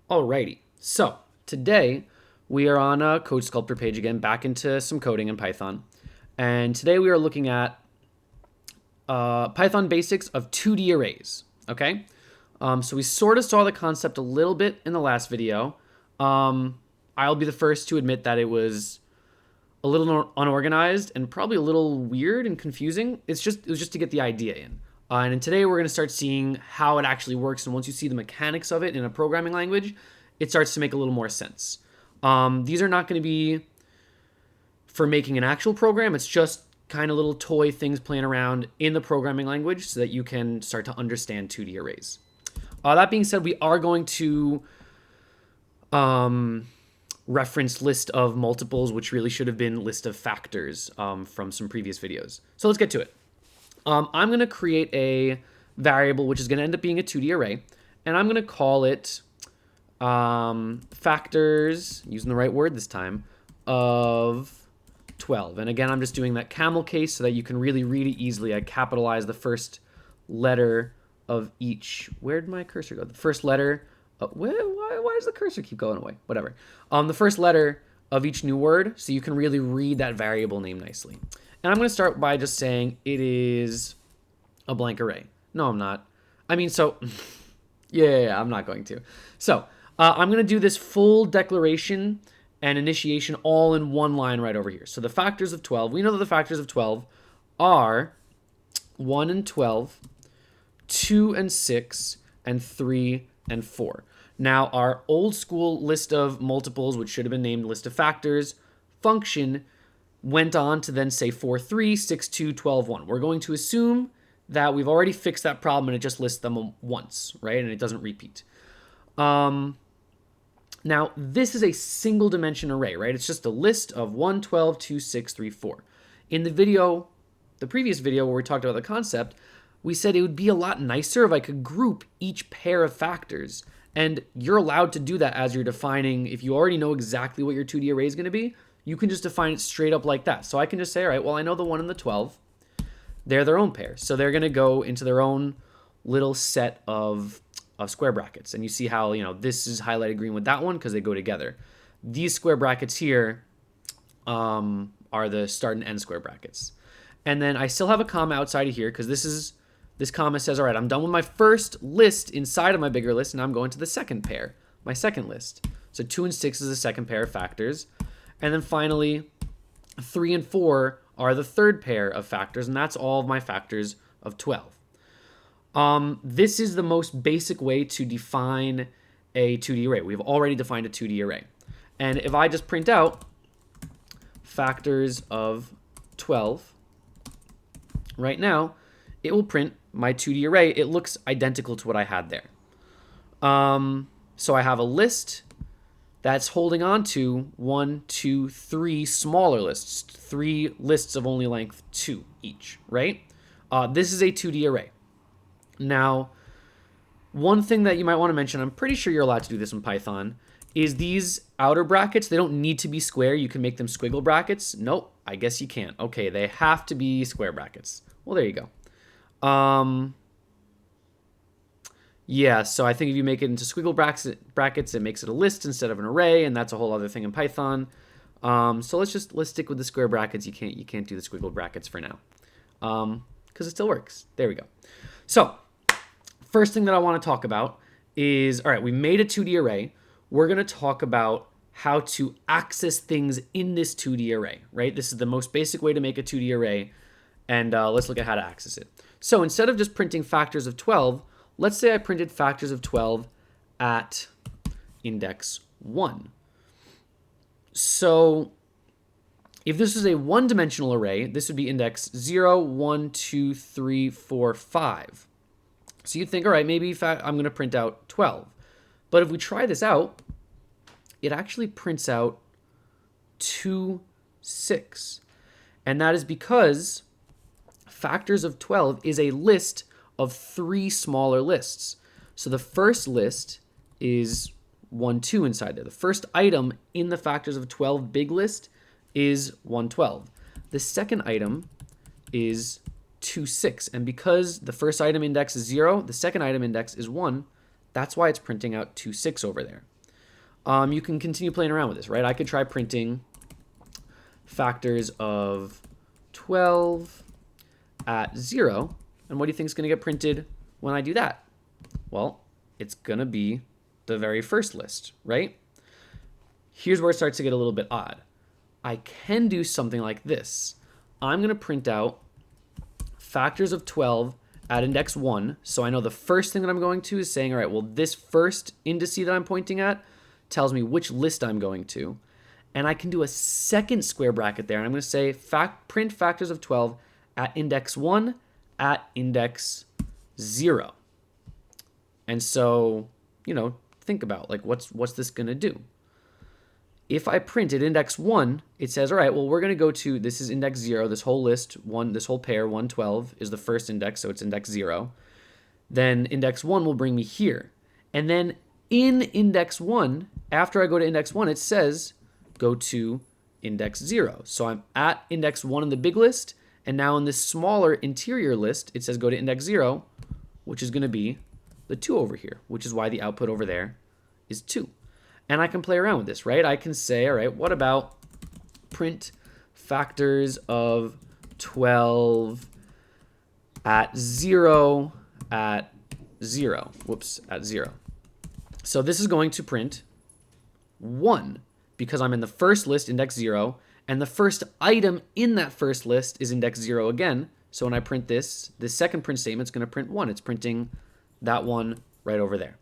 Alrighty, so today we are on a Code Sculptor page again, back into some coding in Python. And today we are looking at Python basics of 2D arrays, okay? So we sort of saw the concept a little bit in the last video. I'll be the first to admit that it was a little unorganized and probably a little weird and confusing. It was just to get the idea in. And today we're going to start seeing how it actually works. And once you see the mechanics of it in a programming language, it starts to make a little more sense. These are not going to be for making an actual program. It's just kind of little toy things playing around in the programming language so that you can start to understand 2D arrays. That being said, we are going to reference list of multiples, which really should have been list of factors from some previous videos. So let's get to it. I'm going to create a variable which is going to end up being a 2D array, and I'm going to call it factors, using the right word this time, of 12. And again, I'm just doing that camel case so that you can really read it easily. I capitalize the first letter of each. Where did my cursor go? The first letter. Why does the cursor keep going away? Whatever. The first letter of each new word, so you can really read that variable name nicely. And I'm going to start by just saying it is a blank array. No, I'm not. Yeah, I'm not going to. So I'm going to do this full declaration and initiation all in one line right over here. So the factors of 12, we know that the factors of 12 are 1 and 12, 2 and 6, and 3 and 4. Now, our old school list of multiples, which should have been named list of factors, function went on to then say 4, 3, 6, 2, 12, 1. We're going to assume that we've already fixed that problem and it just lists them once, right? And it doesn't repeat. Now, this is a single dimension array, right? It's just a list of 1, 12, 2, 6, 3, 4. In the previous video where we talked about the concept, we said it would be a lot nicer if I could group each pair of factors. And you're allowed to do that as you're defining. If you already know exactly what your 2D array is going to be, you can just define it straight up like that. So I can just say, all right, well, I know the 1 and the 12. They're their own pair. So they're going to go into their own little set of square brackets. And you see how, this is highlighted green with that one because they go together. These square brackets here are the start and end square brackets. And then I still have a comma outside of here because this comma says, all right, I'm done with my first list inside of my bigger list, and I'm going to the second pair, my second list. So 2 and 6 is the second pair of factors. And then finally, 3 and 4 are the third pair of factors, and that's all of my factors of 12. This is the most basic way to define a 2D array. We've already defined a 2D array. And if I just print out factors of 12, right now, it will print my 2D array. It looks identical to what I had there. So I have a list that's holding on to 1, 2, 3 smaller lists, 3 lists of only length 2 each, right? This is a 2D array. Now, one thing that you might want to mention, I'm pretty sure you're allowed to do this in Python, is these outer brackets, they don't need to be square. You can make them squiggle brackets. Nope, I guess you can't. Okay, they have to be square brackets. Well, there you go. Yeah, so I think if you make it into squiggle brackets, it makes it a list instead of an array, and that's a whole other thing in Python. So let's stick with the square brackets. You can't do the squiggle brackets for now, because it still works. There we go. So first thing that I want to talk about is, all right, we made a 2D array. We're going to talk about how to access things in this 2D array, right? This is the most basic way to make a 2D array, and let's look at how to access it. So instead of just printing factors of 12, let's say I printed factors of 12 at index 1. So if this is a one-dimensional array, this would be index 0, 1, 2, 3, 4, 5. So you'd think, all right, maybe I'm going to print out 12. But if we try this out, it actually prints out 2, 6. And that is because factors of 12 is a list of 3 smaller lists. So the first list is 1, 2 inside there. The first item in the factors of 12 big list is 112. The second item is 2, 6. And because the first item index is 0, the second item index is 1, that's why it's printing out 2, 6 over there. you can continue playing around with this, right? I could try printing factors of 12 at 0. And what do you think is going to get printed when I do that? Well, it's going to be the very first list, right? Here's where it starts to get a little bit odd. I can do something like this. I'm going to print out factors of 12 at index 1. So I know the first thing that I'm going to is saying, all right, well, this first indice that I'm pointing at tells me which list I'm going to. And I can do a second square bracket there. And I'm going to say print factors of 12 at index 1 at index 0. And so, think about like what's this going to do? If I print at index 1, it says, all right, well, we're going to go to, this is index 0, this whole list, this whole pair, 112 is the first index, so it's index 0. Then index 1 will bring me here. And then in index 1, after I go to index 1, it says go to index 0. So I'm at index 1 in the big list, and now in this smaller interior list, it says go to index 0, which is going to be the 2 over here, which is why the output over there is 2. And I can play around with this, right? I can say, all right, what about print factors of 12 at 0 at 0? Whoops, at 0. So this is going to print 1 because I'm in the first list, index 0, and the first item in that first list is index 0 again. So when I print this second print statement is going to print 1. It's printing that one right over there.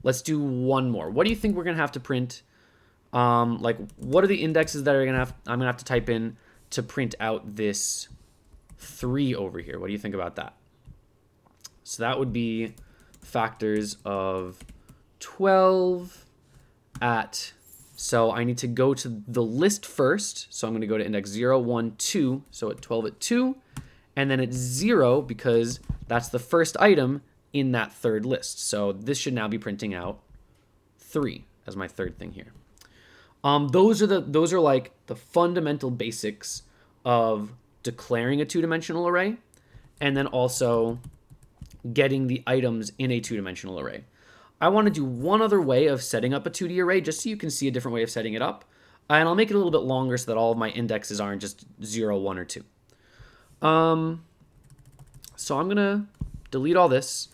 Let's do one more. What do you think we're going to have to print? Like, what are the indexes that I'm going to have to type in to print out this 3 over here? What do you think about that? So that would be factors of 12 at, so I need to go to the list first. So I'm going to go to index 0, 1, 2. So at 12 at 2. And then it's 0 because that's the first item in that third list. So this should now be printing out 3 as my third thing here. Those are like the fundamental basics of declaring a two-dimensional array and then also getting the items in a two-dimensional array. I want to do one other way of setting up a 2D array just so you can see a different way of setting it up. And I'll make it a little bit longer so that all of my indexes aren't just 0, 1, or 2. So I'm going to delete all this.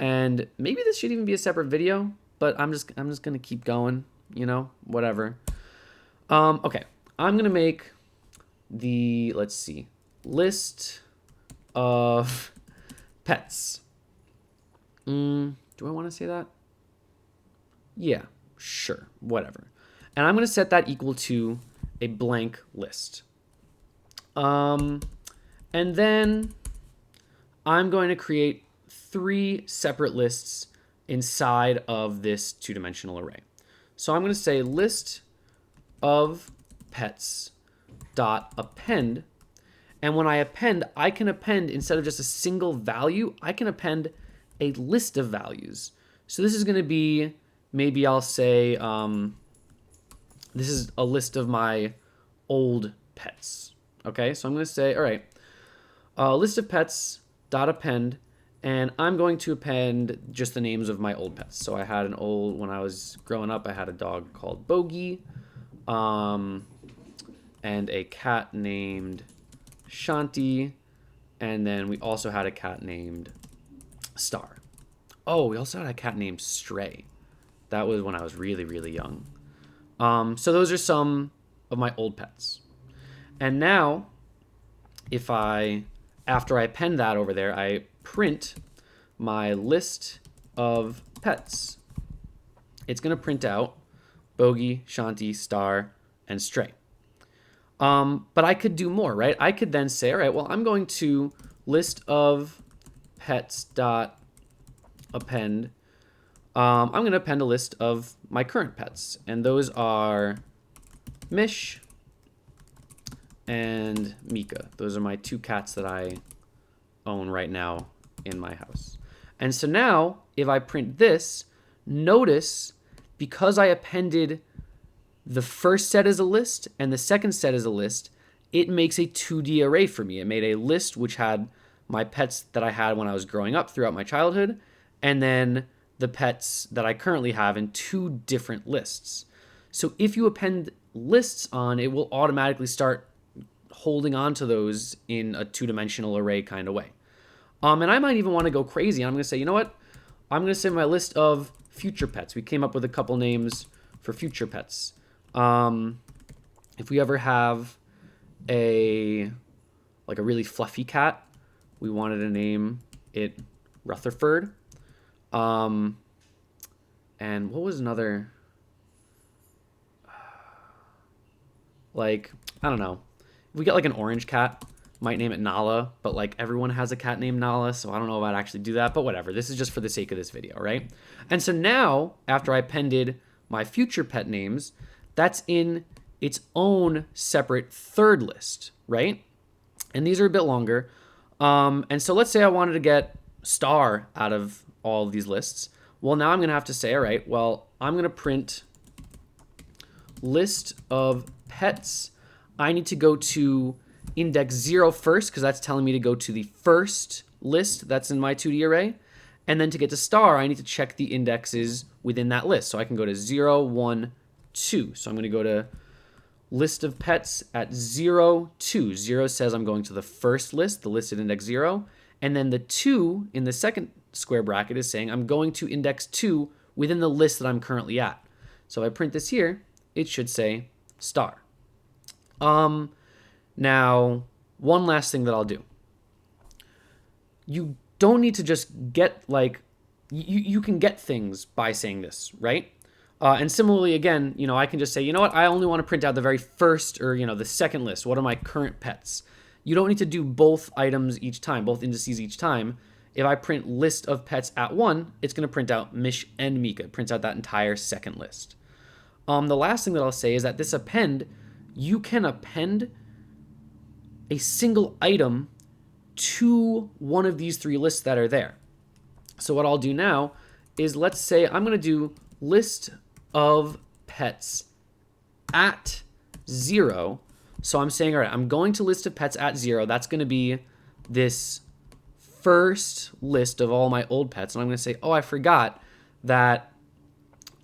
And maybe this should even be a separate video, but I'm just going to keep going, whatever. Okay, I'm going to make the, let's see, list of pets. Do I want to say that? Yeah, sure, whatever. And I'm going to set that equal to a blank list. And then I'm going to create 3 separate lists inside of this two-dimensional array. So I'm going to say list of pets dot append. And when I append, I can append, instead of just a single value, I can append a list of values. So this is going to be, maybe I'll say, this is a list of my old pets. Okay, so I'm going to say, all right, list of pets dot append. And I'm going to append just the names of my old pets. So I had when I was growing up, I had a dog called Bogey, and a cat named Shanti, and then we also had a cat named Star. Oh, we also had a cat named Stray. That was when I was really, really young. So those are some of my old pets. And now, after I append that over there, I print my list of pets. It's going to print out Bogey, Shanti, Star, and Stray. But I could do more, right? I could then say, all right, well, I'm going to list of pets dot append. I'm going to append a list of my current pets, and those are Mish and Mika. Those are my 2 cats that I own right now in my house. And so now, if I print this, notice, because I appended the first set as a list and the second set as a list, it makes a 2D array for me. It made a list which had my pets that I had when I was growing up throughout my childhood, and then the pets that I currently have in 2 different lists. So if you append lists on, it will automatically start holding on to those in a two-dimensional array kind of way. And I might even want to go crazy. I'm going to say, you know what? I'm going to say my list of future pets. We came up with a couple names for future pets. If we ever have a really fluffy cat, we wanted to name it Rutherford. And what was another? Like, I don't know. If we get like an orange cat, might name it Nala, but like everyone has a cat named Nala, so I don't know if I'd actually do that, but whatever. This is just for the sake of this video, right? And so now, after I appended my future pet names, that's in its own separate third list, right? And these are a bit longer. And so let's say I wanted to get Star out of all of these lists. Well, now I'm going to have to say, all right, well, I'm going to print list of pets. I need to go to index 0 first, because that's telling me to go to the first list that's in my 2D array. And then to get to Star, I need to check the indexes within that list. So I can go to 0, 1, 2. So I'm going to go to list of pets at 0, 2. 0 says I'm going to the first list, the list at index 0. And then the 2 in the second square bracket is saying I'm going to index 2 within the list that I'm currently at. So if I print this here, it should say Star. Now, one last thing that I'll do. You don't need to just get like, you can get things by saying this, right? And similarly, again, I can just say, you know what, I only want to print out the very first or, the second list. What are my current pets? You don't need to do both items each time, both indices each time. If I print list of pets at 1, it's going to print out Mish and Mika. It prints out that entire second list. The last thing that I'll say is that this append, you can append a single item to one of these 3 lists that are there. So what I'll do now is, let's say I'm going to do list of pets at 0. So I'm saying, all right, I'm going to list of pets at 0. That's going to be this first list of all my old pets. And I'm going to say, oh, I forgot that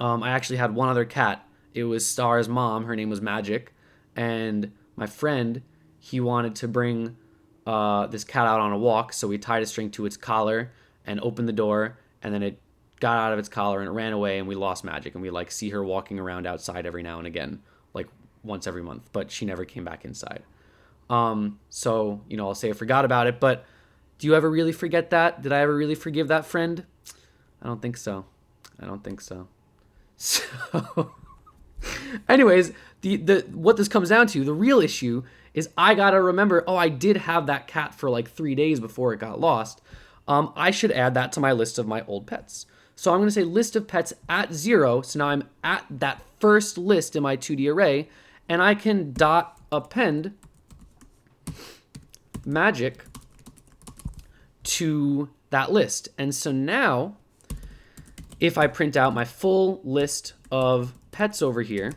I actually had one other cat. It was Star's mom. Her name was Magic. And my friend, he wanted to bring this cat out on a walk. So we tied a string to its collar and opened the door. And then it got out of its collar and it ran away, and we lost Magic. And we see her walking around outside every now and again, like once every month, but she never came back inside. So, I'll say I forgot about it, but do you ever really forget that? Did I ever really forgive that friend? I don't think so. So, anyways, the what this comes down to, the real issue is I gotta remember, I did have that cat for like 3 days before it got lost. I should add that to my list of my old pets. So I'm going to say list of pets at 0. So now I'm at that first list in my 2D array, and I can dot append Magic to that list. And so now, if I print out my full list of pets over here,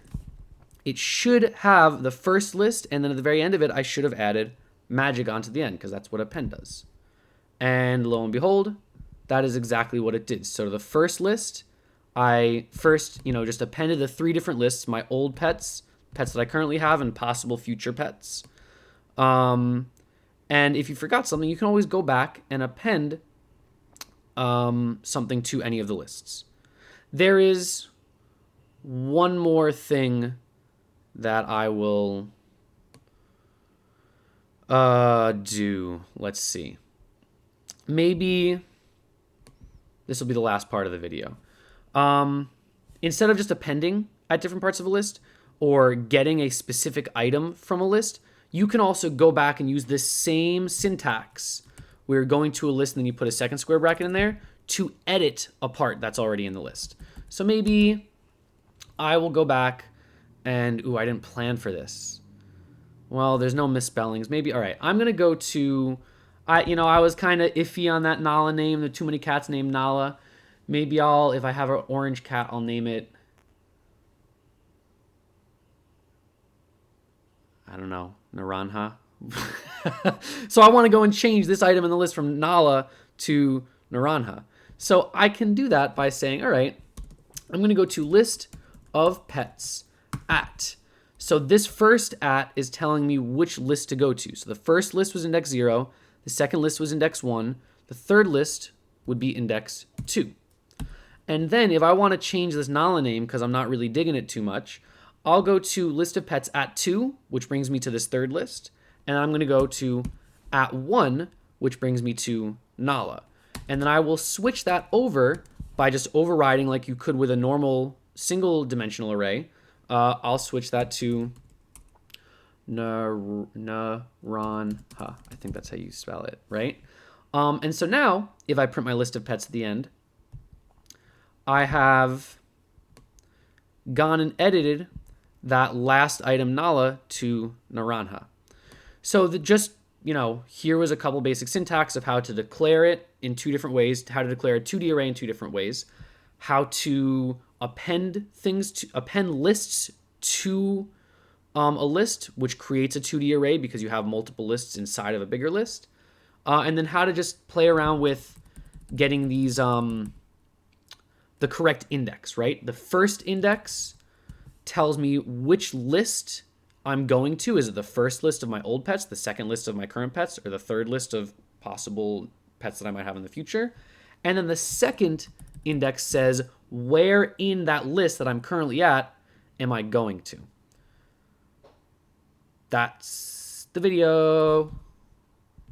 it should have the first list, and then at the very end of it, I should have added Magic onto the end, because that's what append does. And lo and behold, that is exactly what it did. So the first list, I first, just appended the 3 different lists, my old pets, pets that I currently have, and possible future pets. And if you forgot something, you can always go back and append something to any of the lists. There is one more thing that I will do. Let's see. Maybe this will be the last part of the video. Instead of just appending at different parts of a list or getting a specific item from a list, you can also go back and use this same syntax where you're going to a list and then you put a second square bracket in there to edit a part that's already in the list. So maybe I will go back and, I didn't plan for this. Well, there's no misspellings. Maybe, all right, I'm going to go to, I was kind of iffy on that Nala name. There are too many cats named Nala. Maybe if I have an orange cat, I'll name it, I don't know, Naranja. So I want to go and change this item in the list from Nala to Naranja. So I can do that by saying, all right, I'm going to go to list of pets at. So this first at is telling me which list to go to. So the first list was index 0, the second list was index 1, the third list would be index 2. And then if I want to change this Nala name because I'm not really digging it too much, I'll go to list of pets at 2, which brings me to this third list. And I'm going to go to at 1, which brings me to Nala. And then I will switch that over by just overriding like you could with a normal single dimensional array. I'll switch that to Naranha. I think that's how you spell it, right? And so now, if I print my list of pets at the end, I have gone and edited that last item Nala to Naranja. So here was a couple basic syntax of how to declare it in two different ways, how to declare a 2D array in two different ways, how to append lists to a list, which creates a 2D array because you have multiple lists inside of a bigger list, and then how to just play around with getting these the correct index, right? The first index tells me which list I'm going to. Is it the first list of my old pets, the second list of my current pets, or the third list of possible pets that I might have in the future? And then the second index says where in that list that I'm currently at am I going to. That's the video.